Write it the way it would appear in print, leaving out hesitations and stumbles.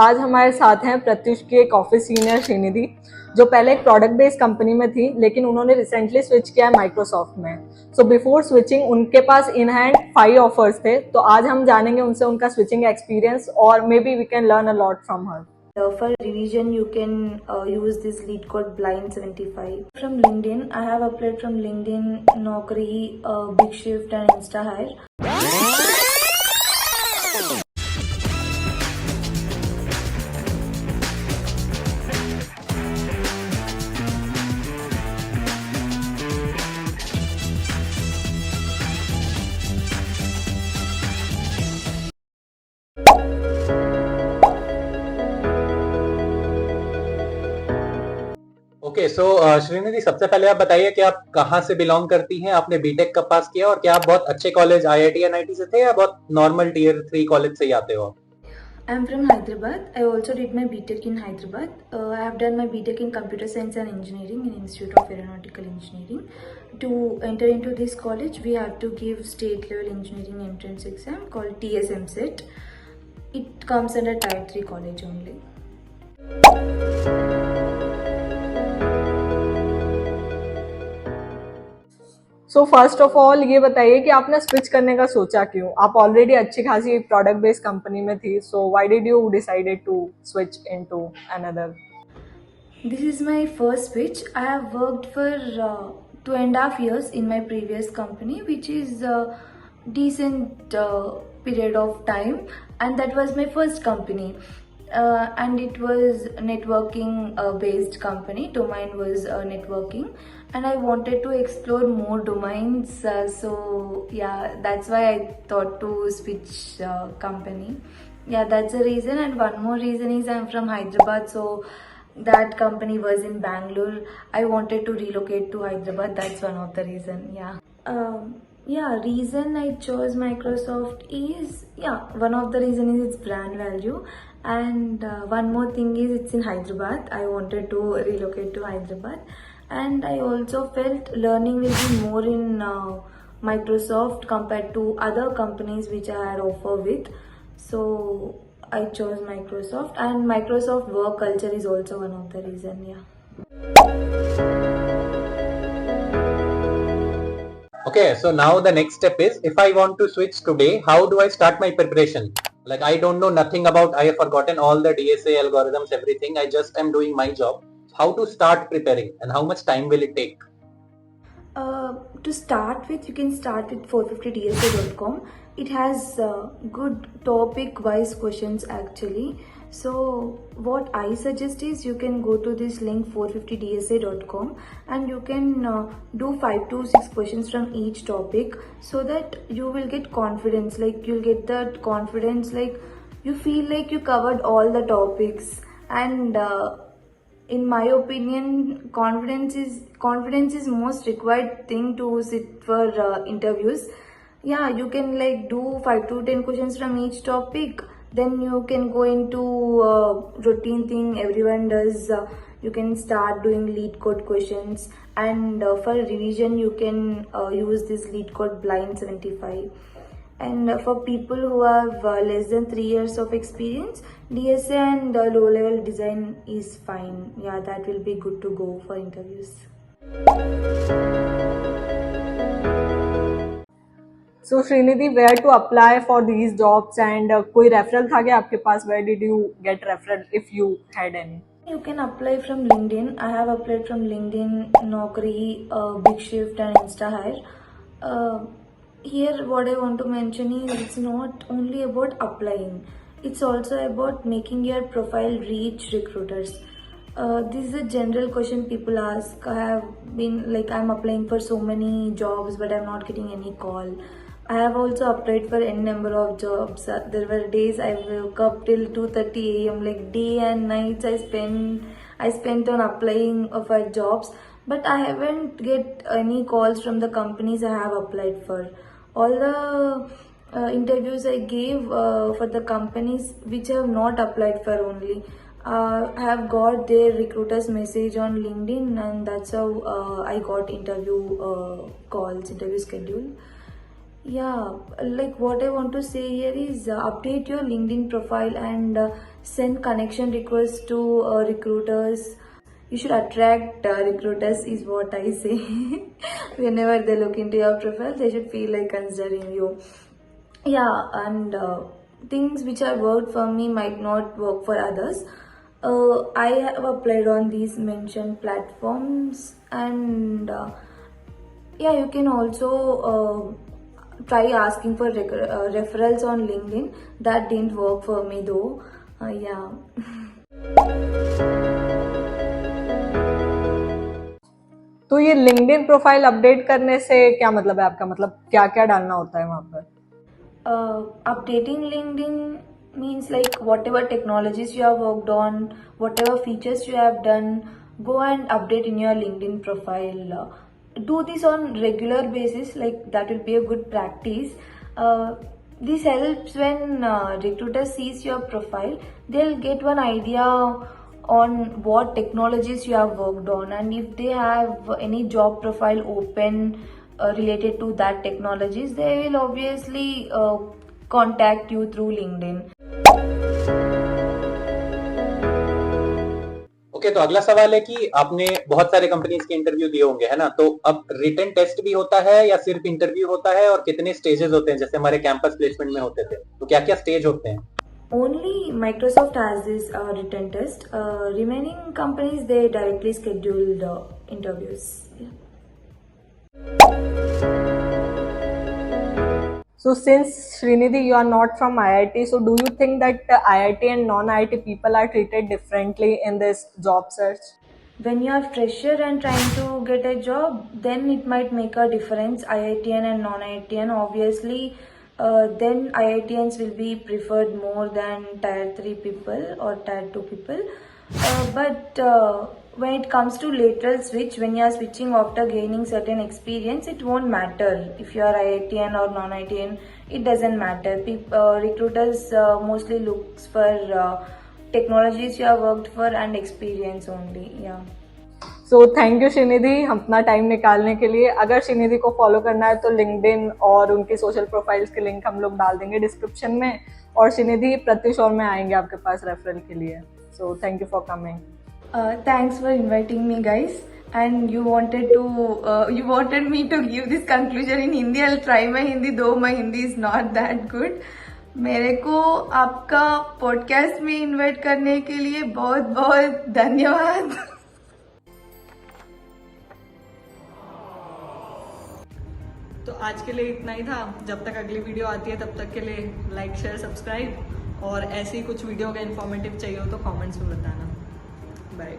आज हमारे साथ हैं प्रत्युष की एक ऑफिस सीनियर श्रीनिधि, जो पहले एक प्रोडक्ट बेस्ड कंपनी में थी, लेकिन उन्होंने रिसेंटली स्विच किया है माइक्रोसॉफ्ट में। सो बिफोर स्विचिंग उनके पास इन हैंड 5 ऑफर्स थे। तो आज हम जानेंगे उनसे उनका स्विचिंग एक्सपीरियंस और maybe we can learn a lot from her. For revision, you can use this lead code blind75 from LinkedIn. I have applied from LinkedIn, Naukri, Big Shift, and InstaHire. Okay so Srinidhi, सबसे पहले आप बताइए कि आप कहाँ से belong करती हैं, आपने बीटेक कब पास किया और क्या आप बहुत अच्छे कॉलेज आईआईटी एनआईटी से थे या बहुत नॉर्मल टियर 3 कॉलेज से ही आते हो? I am from Hyderabad. I also did my BTech in Hyderabad. I have done my BTech in Computer Science and Engineering in Institute of Aeronautical Engineering. To enter into this college, we have to give state level engineering entrance exam called TSMCET. It comes under Type 3 college only. So first of all ये बताइए कि आपने switch करने का सोचा क्यों? आप already अच्छी खासी प्रोडक्ट बेस्ड कंपनी में थी, so why did you decided to switch into another? This is my first switch. I have worked for 2.5 years in my previous company, which is a decent period of time, and that was my first company. And it was networking based company. Domain was networking, and I wanted to explore more domains. So yeah, that's why I thought to switch company. Yeah, that's the reason. And one more reason is I'm from Hyderabad, so that company was in Bangalore. I wanted to relocate to Hyderabad. That's one of the reason. Yeah, reason I chose Microsoft is, one of the reason is its brand value, and one more thing is it's in Hyderabad. I wanted to relocate to Hyderabad, and I also felt learning will be more in Microsoft compared to other companies which I had offer with. So I chose Microsoft, and Microsoft work culture is also one of the reason. Okay, so now the next step is, if I want to switch today, how do I start my preparation? Like, I don't know nothing about, I have forgotten all the DSA algorithms, everything. I just am doing my job. How to start preparing and how much time will it take? To start with, you can start with 450dsa.com. It has good topic wise questions actually. So what I suggest is you can go to this link 450dsa.com, and you can do 5 to 6 questions from each topic, so that you will get confidence. Like, you'll get that confidence, like you feel like you covered all the topics. And in my opinion, confidence is most required thing to sit for interviews. Yeah, you can like do 5 to 10 questions from each topic, then you can go into routine thing everyone does. You can start doing lead code questions, and for revision you can use this lead code blind75. And for people who have less than 3 years of experience, DSA and low level design is fine. Yeah, that will be good to go for interviews. So Shrinidhi, where to apply for these jobs and कोई referral था क्या आपके पास? Where did you get referral if you had any? You can apply from LinkedIn. I have applied from LinkedIn, Naukri, Big Shift, and InstaHire. Here what I want to mention is it's not only about applying, it's also about making your profile reach recruiters. This is a general question people ask. I have been like, I'm applying for so many jobs but I'm not getting any call. I have also applied for n number of jobs. There were days I woke up till 2:30 a.m. like day and nights I spent on applying for jobs, but I haven't get any calls from the companies I have applied for. All the interviews I gave for the companies which I have not applied for only. I have got their recruiters message on LinkedIn, and that's how I got interview calls, interview schedule. Yeah, like what I want to say here is update your LinkedIn profile and send connection requests to recruiters. You should attract recruiters is what I say. Whenever they look into your profile, they should feel like considering you. Yeah, and things which have worked for me might not work for others. I have applied on these mentioned platforms, and yeah, you can also try asking for referrals on LinkedIn. That didn't work for me though. Yeah. तो ये LinkedIn profile update करने से क्या मतलब है आपका, मतलब क्या क्या डालना होता है वहाँ पर? Updating LinkedIn means like whatever technologies you have worked on, whatever features you have done, go and update in your LinkedIn profile. Do this on regular basis, like that will be a good practice. This helps when recruiter sees your profile, they'll get one idea on what technologies you have worked on, and if they have any job profile open related to that technologies, they will obviously contact you through LinkedIn. Okay, तो अगला सवाल है कि आपने बहुत सारे companies के interview दिए होंगे, है ना? तो अब रिटन टेस्ट भी होता है या सिर्फ इंटरव्यू होता है, और कितने स्टेजेस होते हैं जैसे हमारे कैंपस प्लेसमेंट में होते थे? तो क्या क्या स्टेज होते हैं? Only Microsoft has this written test. Remaining companies, they directly schedule the interviews. Yeah. So since Srinidhi, you are not from IIT, so do you think that IIT and non-IIT people are treated differently in this job search? When you are fresher and trying to get a job, then it might make a difference, IITian and non-IITian. Obviously, then IITians will be preferred more than tier 3 people or tier 2 people. But when it comes to lateral switch, when you are switching after gaining certain experience, it won't matter if you are IITian or non-IITian. It doesn't matter. Recruiters mostly looks for technologies you have worked for and experience only. Yeah. So thank you Srinidhi अपना time निकालने के लिए. अगर श्रीनिधि को follow करना है तो LinkedIn और उनकी सोशल प्रोफाइल्स के लिंक हम लोग डाल देंगे डिस्क्रिप्शन में, और श्रीनिधि प्रत्युष और मैं आएंगे आपके पास रेफरल के लिए. सो thank you for coming. Thanks for inviting me, guys. And you wanted me to give this conclusion in Hindi. I'll try my Hindi, though my Hindi is not that good. मेरे को आपका podcast में invite करने के लिए बहुत बहुत धन्यवाद. तो आज के लिए इतना ही था. जब तक अगली वीडियो आती है तब तक के लिए लाइक शेयर सब्सक्राइब, और ऐसी कुछ वीडियो का इन्फॉर्मेटिव चाहिए हो तो कमेंट्स में बताना. बाय.